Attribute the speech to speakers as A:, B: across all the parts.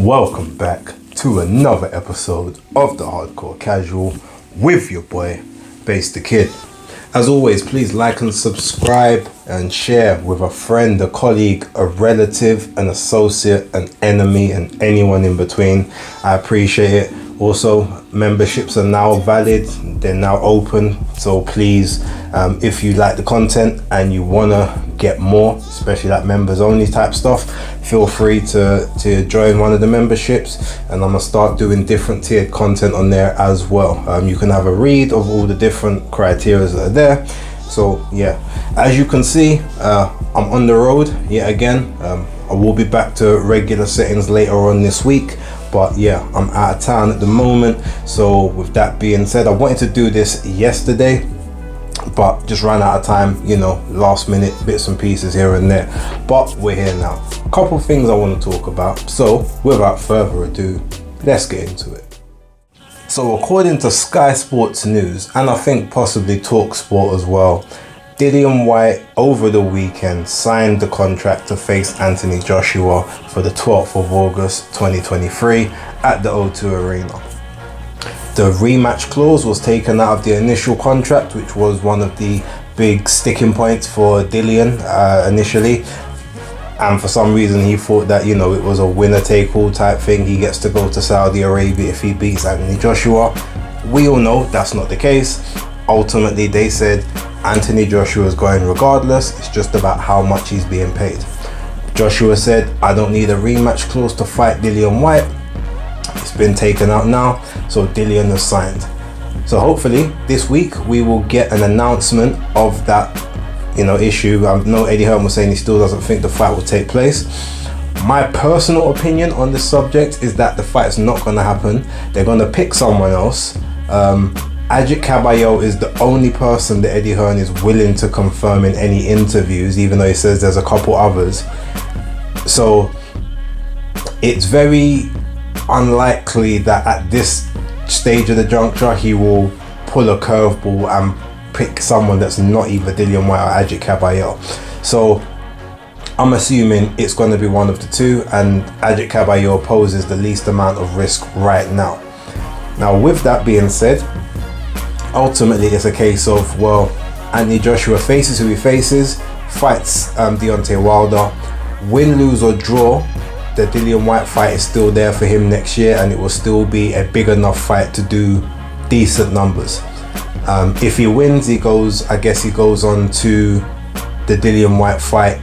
A: Welcome back to another episode of the Hardcore Casual with your boy, Base the Kid. As always, please like and subscribe and share with a friend, a colleague, a relative, an associate, an enemy, and anyone in between. I appreciate it. Also, memberships are now valid, they're now open, so please, if you like the content and you want to get more, especially like members only type stuff, feel free to join one of the memberships, and I'm going to start doing different tiered content on there as well. You can have a read of all the different criteria that are there. So yeah, as you can see, I'm on the road yet again. I will be back to regular settings later on this week. But yeah, I'm out of town at the moment. So with that being said, I wanted to do this yesterday, but just ran out of time, last minute bits and pieces here and there. But we're here now. A couple things I want to talk about. So without further ado, let's get into it. So according to Sky Sports News, and I think possibly TalkSport as well, Dillian Whyte over the weekend signed the contract to face Anthony Joshua for the 12th of August 2023 at the O2 Arena. The rematch clause was taken out of the initial contract, which was one of the big sticking points for Dillian initially. And for some reason he thought that, it was a winner take all type thing. He gets to go to Saudi Arabia if he beats Anthony Joshua. We all know that's not the case. Ultimately, they said Anthony Joshua is going regardless. It's just about how much he's being paid. Joshua said, I don't need a rematch clause to fight Dillian Whyte. It's been taken out now, so Dillian has signed. So hopefully this week we will get an announcement of that, issue. I know Eddie Hearn was saying he still doesn't think the fight will take place. My personal opinion on this subject is that the fight's not going to happen. They're going to pick someone else. Ajit Caballo is the only person that Eddie Hearn is willing to confirm in any interviews, even though he says there's a couple others. So it's very unlikely that at this stage of the juncture he will pull a curveball and pick someone that's not either Dillian Whyte or Ajit Caballo. So I'm assuming it's going to be one of the two, and Ajit Caballo poses the least amount of risk right now. Now with that being said, ultimately it's a case of, Anthony Joshua faces who he faces, fights Deontay Wilder, win, lose or draw, the Dillian Whyte fight is still there for him next year, and it will still be a big enough fight to do decent numbers. If he wins, he goes on to the Dillian Whyte fight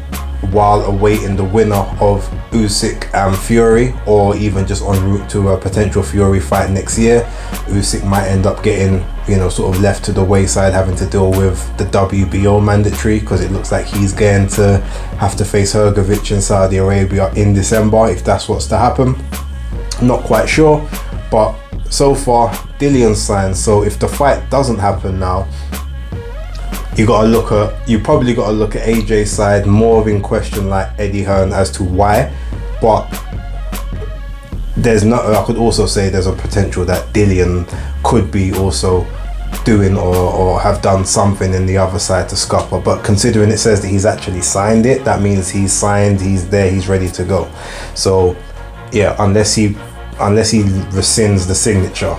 A: while awaiting the winner of Usyk and Fury, or even just en route to a potential Fury fight next year. Usyk might end up getting, sort of left to the wayside, having to deal with the WBO mandatory, because it looks like he's going to have to face Hrgovic in Saudi Arabia in December, if that's what's to happen. Not quite sure, but so far Dillian signed. So if the fight doesn't happen now, you probably got to look at AJ's side, more of in question like Eddie Hearn as to why. But I could also say there's a potential that Dillian could be also doing or have done something in the other side to scupper. But considering it says that he's actually signed it, that means he's signed, he's there, he's ready to go. So yeah, unless he rescinds the signature,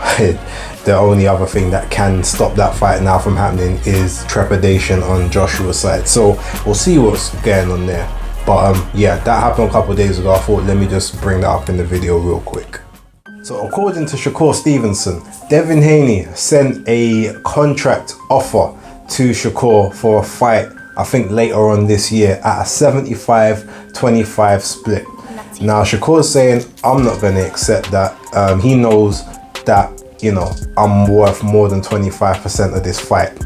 A: the only other thing that can stop that fight now from happening is trepidation on Joshua's side. So we'll see what's going on there. But yeah, that happened a couple of days ago. I thought, let me just bring that up in the video real quick. So according to Shakur Stevenson, Devin Haney sent a contract offer to Shakur for a fight, I think later on this year, at a 75-25 split. Now Shakur's saying, I'm not going to accept that. He knows that, I'm worth more than 25% of this fight.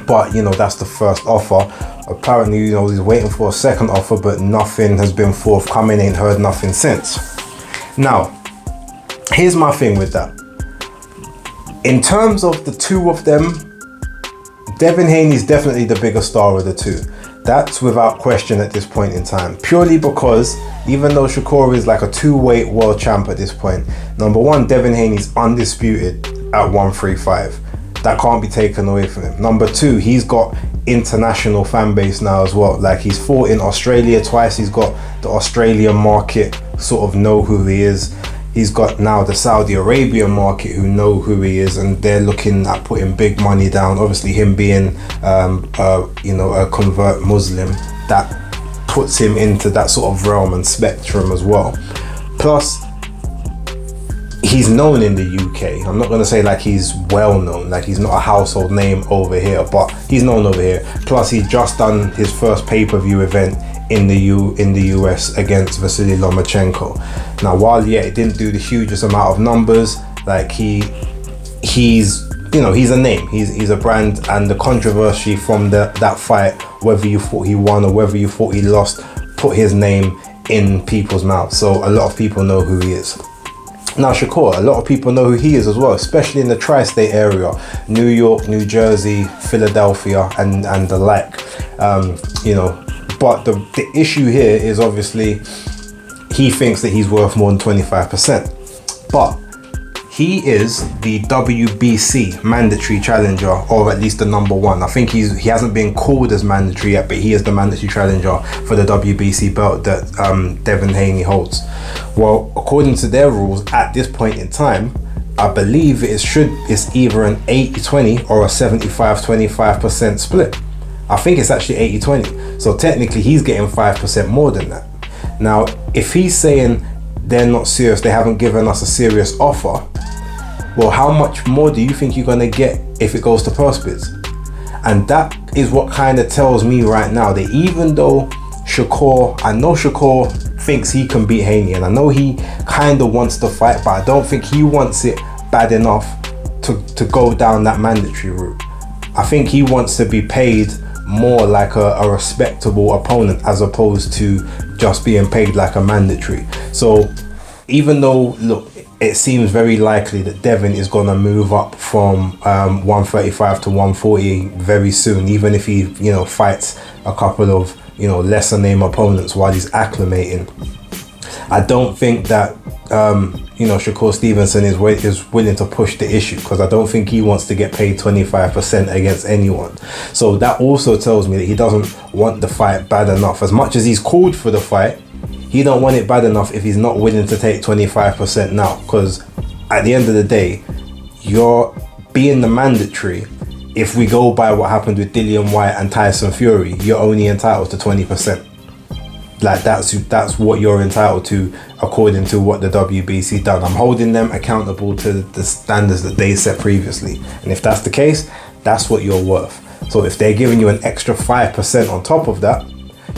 A: But, that's the first offer. Apparently, he's waiting for a second offer, but nothing has been forthcoming, ain't heard nothing since. Now, here's my thing with that. In terms of the two of them, Devin Haney's definitely the bigger star of the two. That's without question at this point in time. Purely because even though Shakur is like a two-weight world champ at this point, number one, Devin Haney's undisputed at 135. That can't be taken away from him. Number two, he's got international fan base now as well. Like, he's fought in Australia twice. He's got the Australian market sort of know who he is. He's got now the Saudi Arabian market who know who he is, and they're looking at putting big money down. Obviously, him being a convert Muslim, that puts him into that sort of realm and spectrum as well. Plus, he's known in the UK. I'm not going to say like he's well known, like he's not a household name over here, but he's known over here. Plus, he's just done his first pay-per-view event in the US against Vasily Lomachenko. Now, while it didn't do the hugest amount of numbers, like he's a name, he's a brand, and the controversy from that fight, whether you thought he won or whether you thought he lost, put his name in people's mouths. So a lot of people know who he is. Now, Shakur, a lot of people know who he is as well, especially in the tri-state area, New York, New Jersey, Philadelphia, and the like. But the issue here is obviously he thinks that he's worth more than 25%. But he is the WBC mandatory challenger, or at least the number one. I think he hasn't been called as mandatory yet, but he is the mandatory challenger for the WBC belt that Devin Haney holds. Well, according to their rules at this point in time, I believe it's either an 80-20 or a 75-25% split. I think it's actually 80-20. So technically he's getting 5% more than that. Now, if he's saying they're not serious, they haven't given us a serious offer, well, how much more do you think you're going to get if it goes to purse bids? And that is what kind of tells me right now that even though I know Shakur thinks he can beat Haney, and I know he kind of wants to fight, but I don't think he wants it bad enough to go down that mandatory route. I think he wants to be paid more like a respectable opponent as opposed to just being paid like a mandatory. So even though, look, it seems very likely that Devin is going to move up from 135 to 140 very soon, even if he fights a couple of lesser name opponents while he's acclimating. I don't think that Shakur Stevenson is willing to push the issue, because I don't think he wants to get paid 25% against anyone. So that also tells me that he doesn't want the fight bad enough. As much as he's called for the fight, he don't want it bad enough if he's not willing to take 25% now. Because at the end of the day, you're being the mandatory. If we go by what happened with Dillian Whyte and Tyson Fury, you're only entitled to 20%. Like that's what you're entitled to according to what the WBC done. I'm holding them accountable to the standards that they set previously. And if that's the case, that's what you're worth. So if they're giving you an extra 5% on top of that,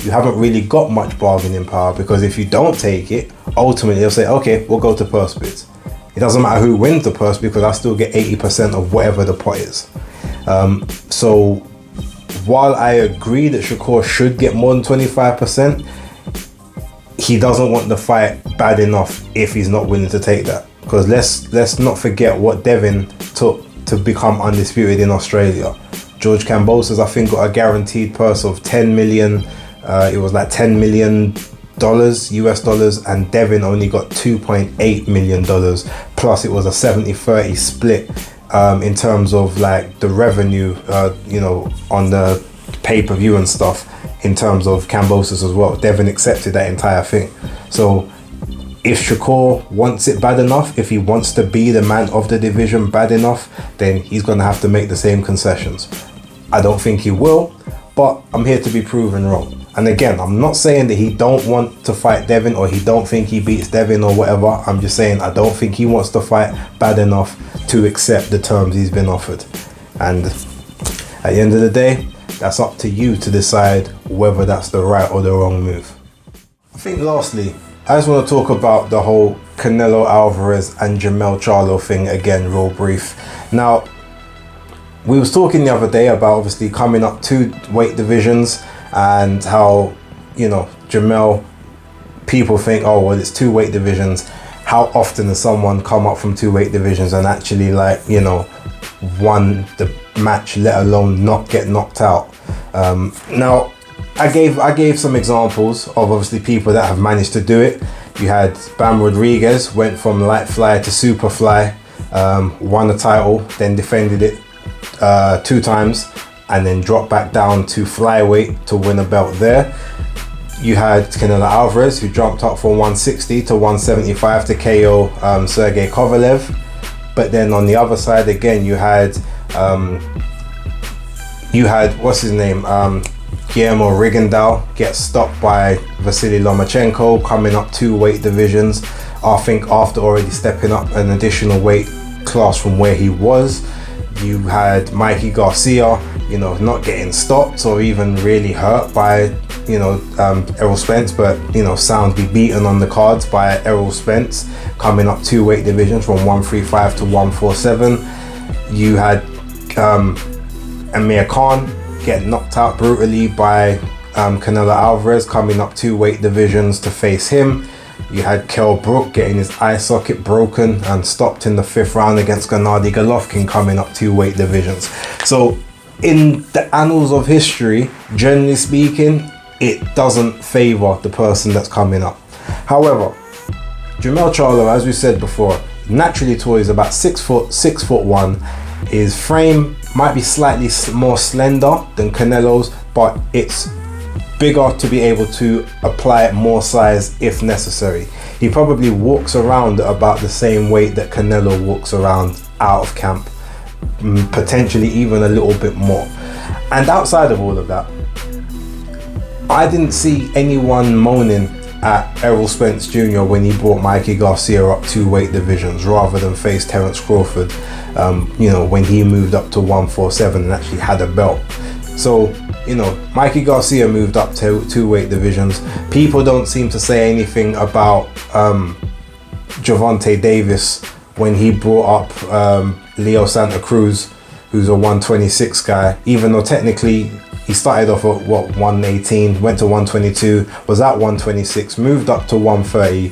A: you haven't really got much bargaining power, because if you don't take it, ultimately they'll say, okay, we'll go to purse bids. It doesn't matter who wins the purse, because I still get 80% of whatever the pot is. So while I agree that Shakur should get more than 25%, he doesn't want the fight bad enough if he's not willing to take that. Because let's not forget what Devin took to become undisputed in Australia. George Kambosos, I think, got a guaranteed purse of 10 million. It was like $10 million US dollars, and Devin only got $2.8 million. Plus it was a 70-30 split in terms of like the revenue, on the pay-per-view and stuff, in terms of Kambosos as well. Devin accepted that entire thing. So if Shakur wants it bad enough, if he wants to be the man of the division bad enough, then he's going to have to make the same concessions. I don't think he will, but I'm here to be proven wrong. And again, I'm not saying that he don't want to fight Devin, or he don't think he beats Devin or whatever. I'm just saying I don't think he wants to fight bad enough to accept the terms he's been offered. And at the end of the day, that's up to you to decide whether that's the right or the wrong move. I think lastly, I just want to talk about the whole Canelo Alvarez and Jermell Charlo thing again, real brief. Now, we was talking the other day about obviously coming up 2 weight divisions, and how, Jermell, people think, oh, well, it's 2 weight divisions. How often does someone come up from 2 weight divisions and actually won the match, let alone not get knocked out? Now, I gave some examples of obviously people that have managed to do it. You had Bam Rodriguez, went from light fly to super fly, won a title, then defended it 2 times, and then dropped back down to flyweight to win a belt there. you had Canelo Alvarez, who jumped up from 160 to 175 to KO Sergey Kovalev. But then on the other side again, you had what's his name, Guillermo Rigondeaux get stopped by Vasily Lomachenko, coming up 2 weight divisions. I think after already stepping up an additional weight class from where he was. You had Mikey Garcia, not getting stopped or even really hurt by, Errol Spence, but, soundly beaten on the cards by Errol Spence, coming up 2 weight divisions from 135 to 147. You had Amir Khan getting knocked out brutally by Canelo Alvarez, coming up 2 weight divisions to face him. You had Kell Brook getting his eye socket broken and stopped in the 5th round against Gennady Golovkin, coming up 2 weight divisions. So in the annals of history, generally speaking, it doesn't favor the person that's coming up. However, Jermell Charlo, as we said before, naturally tall, is about 6 foot, 6'1". His frame might be slightly more slender than Canelo's, but it's bigger to be able to apply more size if necessary. He probably walks around at about the same weight that Canelo walks around out of camp, potentially even a little bit more. And outside of all of that, I didn't see anyone moaning at Errol Spence Jr. when he brought Mikey Garcia up 2 weight divisions rather than face Terence Crawford, when he moved up to 147 and actually had a belt. So, Mikey Garcia moved up to 2 weight divisions. People don't seem to say anything about Gervonta Davis when he brought up Leo Santa Cruz, who's a 126 guy, even though technically he started off at 118, went to 122, was at 126, moved up to 130.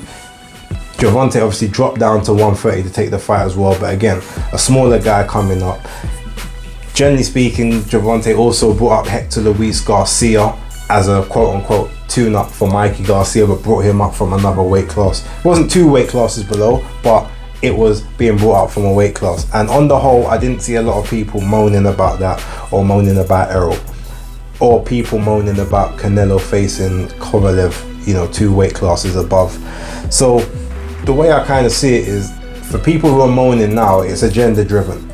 A: Gervonta obviously dropped down to 130 to take the fight as well, but again, a smaller guy coming up. Generally speaking, Gervonta also brought up Hector Luis Garcia as a quote-unquote tune-up for Mikey Garcia, but brought him up from another weight class. It wasn't 2 weight classes below, but it was being brought up from a weight class. And on the whole, I didn't see a lot of people moaning about that, or moaning about Errol, or people moaning about Canelo facing Kovalev, 2 weight classes above. So the way I kind of see it is, for people who are moaning now, it's agenda driven.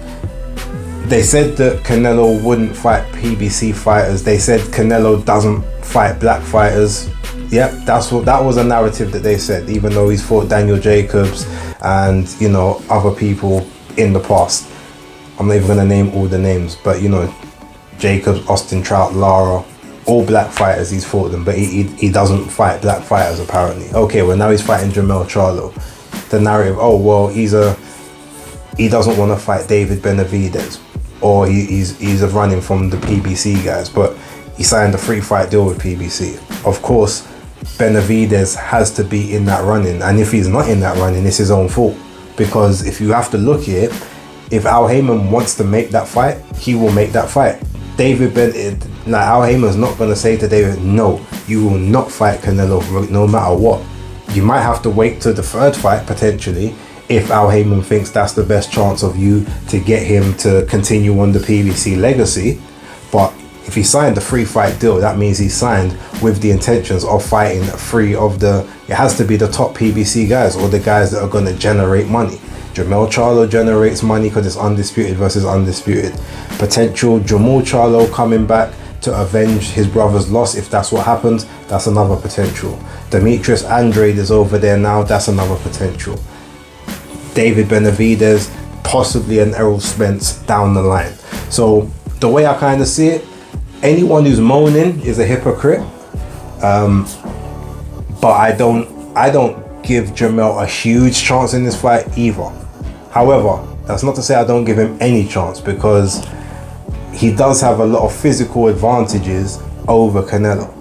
A: They said that Canelo wouldn't fight PBC fighters. They said Canelo doesn't fight black fighters. Yep, that was a narrative that they said, even though he's fought Daniel Jacobs and other people in the past. I'm not even gonna name all the names, but Jacobs, Austin Trout, Lara, all black fighters he's fought them, but he doesn't fight black fighters apparently. Okay, well now he's fighting Jermell Charlo. The narrative, he doesn't want to fight David Benavidez, or he's running from the PBC guys, but he signed a 3-fight deal with PBC. Of course, Benavidez has to be in that running, and if he's not in that running, it's his own fault. Because if you have to look at it, if Al Heyman wants to make that fight, he will make that fight. Al Heyman's not going to say to David, no, you will not fight Canelo no matter what. You might have to wait till the 3rd fight potentially, if Al Heyman thinks that's the best chance of you to get him to continue on the PBC legacy. But if he signed the 3-fight deal, that means he signed with the intentions of fighting 3 of it has to be the top PBC guys, or the guys that are going to generate money. Jermell Charlo generates money because it's undisputed versus undisputed. Potential Jermall Charlo coming back to avenge his brother's loss, if that's what happens, that's another potential. Demetrius Andrade is over there now, that's another potential. David Benavidez, possibly an Errol Spence down the line. So the way I kind of see it, anyone who's moaning is a hypocrite. But I don't give Jermell a huge chance in this fight either. However, that's not to say I don't give him any chance, because he does have a lot of physical advantages over Canelo.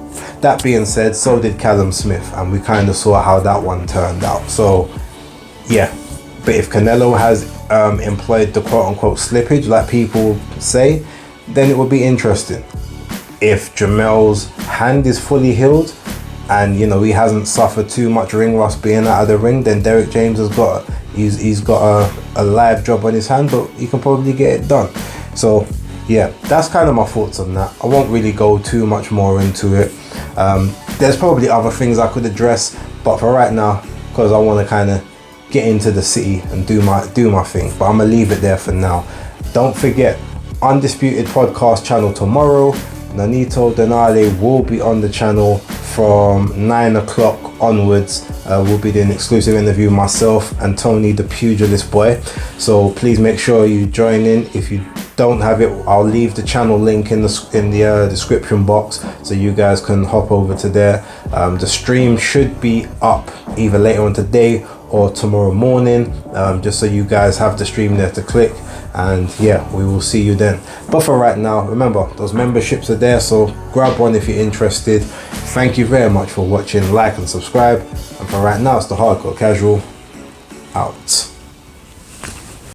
A: That being said, so did Callum Smith, and we kind of saw how that one turned out. So yeah, but if Canelo has employed the quote-unquote slippage like people say, then it would be interesting. If Jermell's hand is fully healed and he hasn't suffered too much ring rust being out of the ring, then Derek James has got a live job on his hand, but he can probably get it done. So yeah, that's kind of my thoughts on that. I won't really go too much more into it. there's probably other things I could address, but for right now, because I want to kind of get into the city and do my thing, but I'm gonna leave it there for now. Don't forget, Undisputed Podcast channel tomorrow. Nonito Donaire will be on the channel from 9 o'clock onwards. We'll be doing an exclusive interview, myself and Tony the Pugilist Boy. So please make sure you join in. If you don't have it, I'll leave the channel link in the description box, so you guys can hop over to there. The stream should be up either later on today or tomorrow morning, just so you guys have the stream there to click. And yeah, we will see you then. But for right now, remember, those memberships are there, so grab one if you're interested. Thank you very much for watching. Like and subscribe. And for right now, it's the Hardcore Casual out.